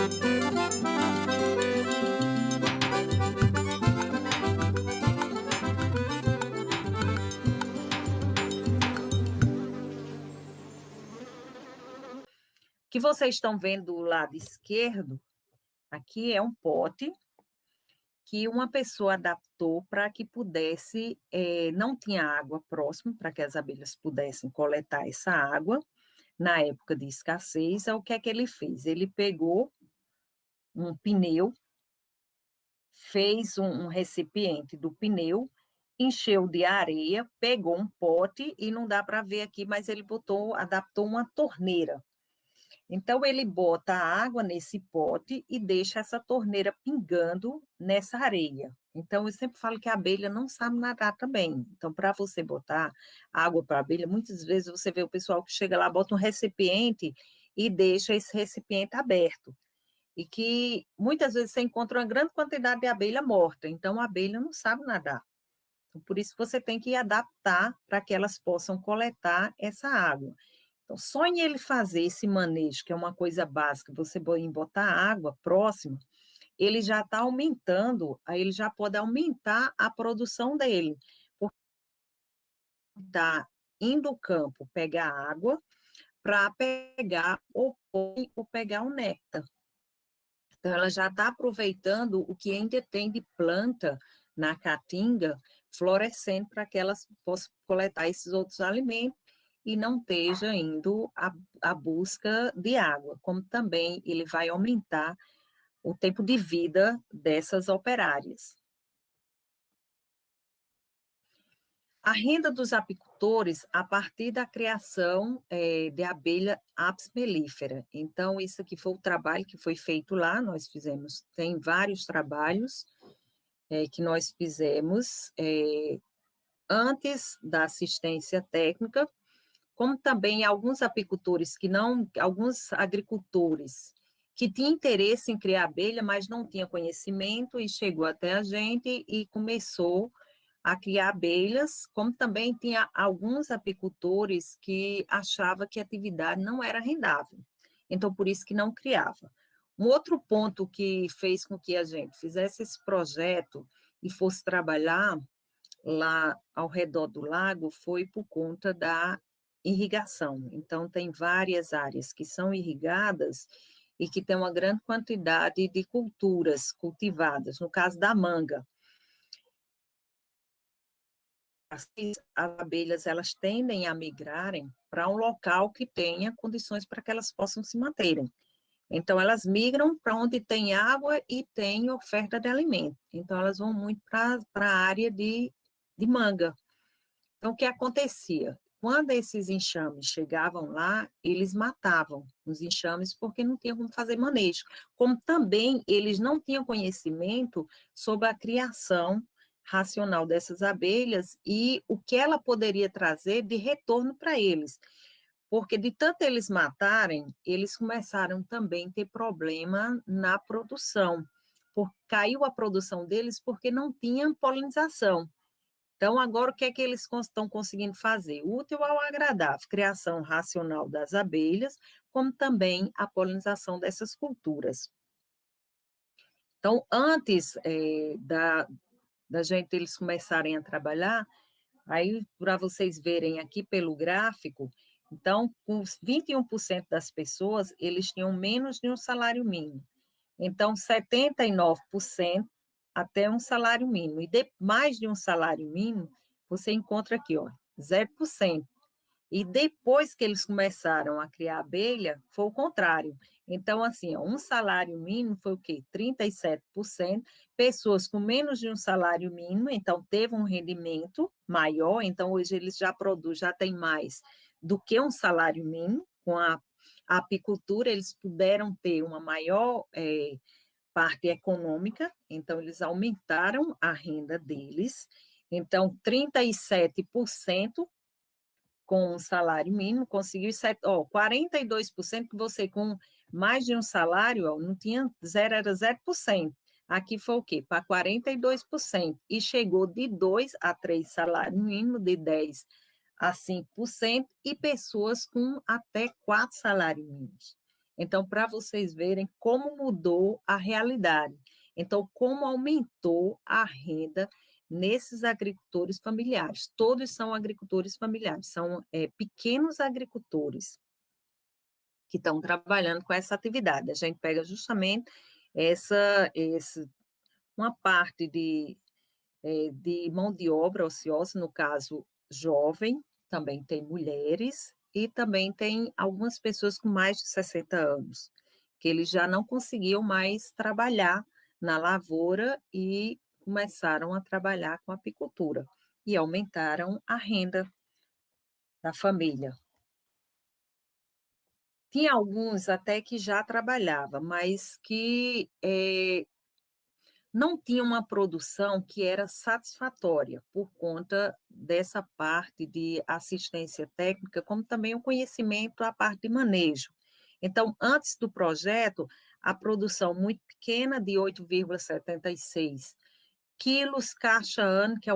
O que vocês estão vendo do lado esquerdo, aqui é um pote que uma pessoa adaptou para que pudesse, não tinha água próximo para que as abelhas pudessem coletar essa água na época de escassez. Aí o que é que ele fez? Ele pegou um pneu, fez um recipiente do pneu, encheu de areia, pegou um pote e não dá para ver aqui, mas ele adaptou uma torneira. Então, ele bota a água nesse pote e deixa essa torneira pingando nessa areia. Então, eu sempre falo que a abelha não sabe nadar também. Então, para você botar água para a abelha, muitas vezes você vê o pessoal que chega lá, bota um recipiente e deixa esse recipiente aberto. E que muitas vezes você encontra uma grande quantidade de abelha morta. Então, a abelha não sabe nadar. Então, por isso, você tem que adaptar para que elas possam coletar essa água. Então, só em ele fazer esse manejo, que é uma coisa básica, você botar água próxima, ele já está aumentando, aí ele já pode aumentar a produção dele, porque está indo ao campo pegar água para pegar ou pólen ou pegar o néctar. Então, ela já está aproveitando o que ainda tem de planta na caatinga, florescendo para que elas possam coletar esses outros alimentos e não esteja indo à busca de água, como também ele vai aumentar o tempo de vida dessas operárias. A renda dos apicultores a partir da criação de abelha apis mellifera. Então, isso aqui foi o trabalho que foi feito lá, nós fizemos, tem vários trabalhos que nós fizemos antes da assistência técnica, como também alguns apicultores que não, alguns agricultores que tinham interesse em criar abelha, mas não tinha conhecimento e chegou até a gente e começou a criar abelhas, como também tinha alguns apicultores que achavam que a atividade não era rendável, então por isso que não criava. Um outro ponto que fez com que a gente fizesse esse projeto e fosse trabalhar lá ao redor do lago foi por conta da irrigação. Então, tem várias áreas que são irrigadas e que tem uma grande quantidade de culturas cultivadas, no caso da manga. As abelhas, elas tendem a migrarem para um local que tenha condições para que elas possam se manterem. Então, elas migram para onde tem água e tem oferta de alimento. Então, elas vão muito para a área de manga. Então, o que acontecia? Quando esses enxames chegavam lá, eles matavam os enxames porque não tinham como fazer manejo. Como também eles não tinham conhecimento sobre a criação racional dessas abelhas e o que ela poderia trazer de retorno para eles. Porque de tanto eles matarem, eles começaram também a ter problema na produção. Caiu a produção deles porque não tinham polinização. Então, agora, o que é que eles estão conseguindo fazer? Útil ao agradável, criação racional das abelhas, como também a polinização dessas culturas. Então, antes da gente eles começarem a trabalhar, aí, para vocês verem aqui pelo gráfico, então, com 21% das pessoas, eles tinham menos de um salário mínimo. Então, 79% até um salário mínimo. E mais de um salário mínimo, você encontra aqui, ó, 0%. E depois que eles começaram a criar abelha, foi o contrário. Então, assim, ó, um salário mínimo foi o quê? 37%. Pessoas com menos de um salário mínimo, então teve um rendimento maior, então hoje eles já produzem, já tem mais do que um salário mínimo. Com a apicultura, eles puderam ter uma maior parte econômica, então eles aumentaram a renda deles. Então, 37% com um salário mínimo, conseguiu 42% que você com mais de um salário, ó, não tinha zero, era 0%. Aqui foi o quê? Para 42%. E chegou de 2 a 3 salário mínimo, de 10 a 5%, e pessoas com até 4 salários mínimos. Então, para vocês verem como mudou a realidade. Então, como aumentou a renda nesses agricultores familiares. Todos são agricultores familiares, são pequenos agricultores que estão trabalhando com essa atividade. A gente pega justamente uma parte de mão de obra ociosa, no caso, jovem, também tem mulheres e também tem algumas pessoas com mais de 60 anos, que eles já não conseguiam mais trabalhar na lavoura e começaram a trabalhar com apicultura e aumentaram a renda da família. Tinha alguns até que já trabalhava, mas que não tinha uma produção que era satisfatória por conta dessa parte de assistência técnica, como também o conhecimento, a parte de manejo. Então, antes do projeto, a produção muito pequena, de 8,76 quilos caixa ano, que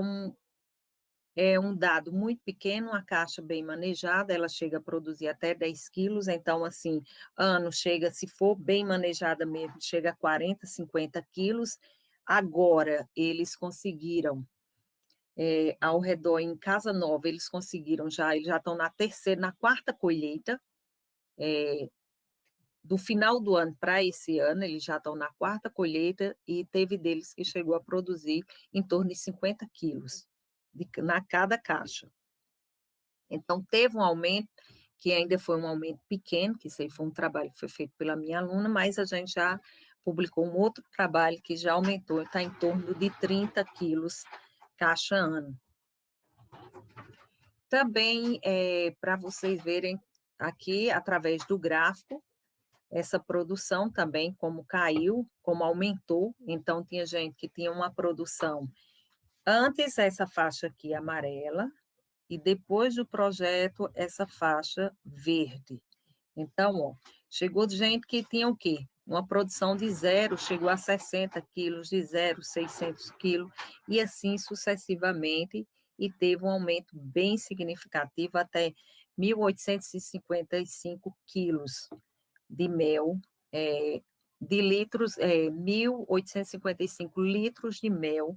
é um dado muito pequeno, uma caixa bem manejada, ela chega a produzir até 10 quilos, então, assim, ano chega, se for bem manejada mesmo, chega a 40, 50 quilos. Agora, eles conseguiram, ao redor, em Casa Nova, eles já estão na terceira, na quarta colheita, do final do ano para esse ano, eles já estão na quarta colheita, e teve deles que chegou a produzir em torno de 50 quilos na cada caixa. Então, teve um aumento, que ainda foi um aumento pequeno, que isso aí foi um trabalho que foi feito pela minha aluna, mas a gente já publicou um outro trabalho que já aumentou, está em torno de 30 quilos caixa ano. Também, para vocês verem aqui, através do gráfico, essa produção também, como caiu, como aumentou. Então, tinha gente que tinha uma produção antes, essa faixa aqui amarela, e depois do projeto, essa faixa verde. Então, ó, chegou gente que tinha o quê? Uma produção de zero, chegou a 60 quilos, de zero, 600 quilos, e assim sucessivamente, e teve um aumento bem significativo, até 1.855 quilos de mel, de litros, 1.855 litros de mel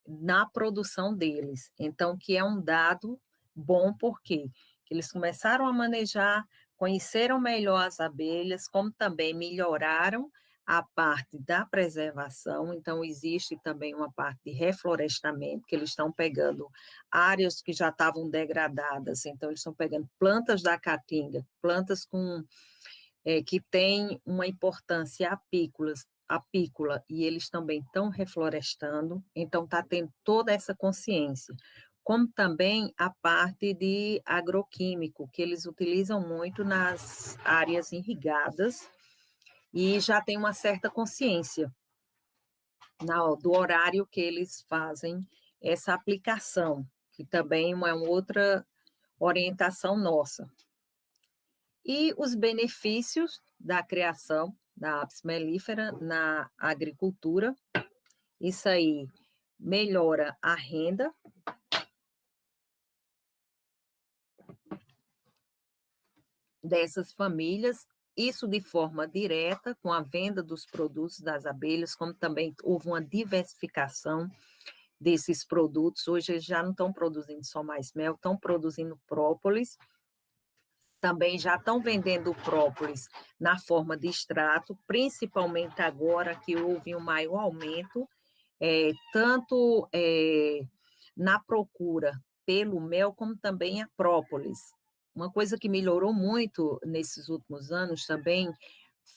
na produção deles. Então, que é um dado bom, porque eles começaram a manejar, conheceram melhor as abelhas, como também melhoraram a parte da preservação. Então, existe também uma parte de reflorestamento, que eles estão pegando áreas que já estavam degradadas, então eles estão pegando plantas da caatinga, plantas que têm uma importância apícola, e eles também estão reflorestando, então está tendo toda essa consciência, como também a parte de agroquímico, que eles utilizam muito nas áreas irrigadas, e já tem uma certa consciência do horário que eles fazem essa aplicação, que também é uma outra orientação nossa. E os benefícios da criação da apis mellifera na agricultura, isso aí melhora a renda dessas famílias, isso de forma direta, com a venda dos produtos das abelhas, como também houve uma diversificação desses produtos. Hoje eles já não estão produzindo só mais mel, estão produzindo própolis, também já estão vendendo própolis na forma de extrato, principalmente agora que houve um maior aumento, tanto na procura pelo mel, como também a própolis. Uma coisa que melhorou muito nesses últimos anos também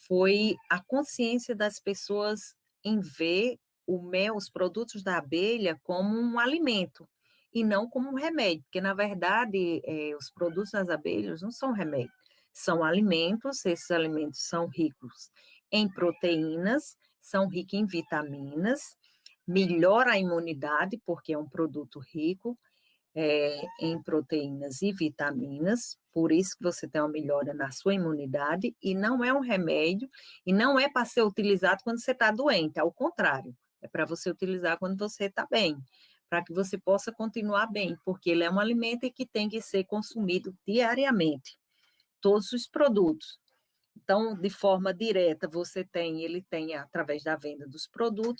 foi a consciência das pessoas em ver o mel, os produtos da abelha, como um alimento e não como um remédio, porque, na verdade, os produtos das abelhas não são remédio, são alimentos. Esses alimentos são ricos em proteínas, são ricos em vitaminas, melhora a imunidade, porque é um produto rico em proteínas e vitaminas, por isso que você tem uma melhora na sua imunidade, e não é um remédio, e não é para ser utilizado quando você está doente, ao contrário, é para você utilizar quando você está bem, para que você possa continuar bem, porque ele é um alimento que tem que ser consumido diariamente, todos os produtos. Então, de forma direta, ele tem através da venda dos produtos,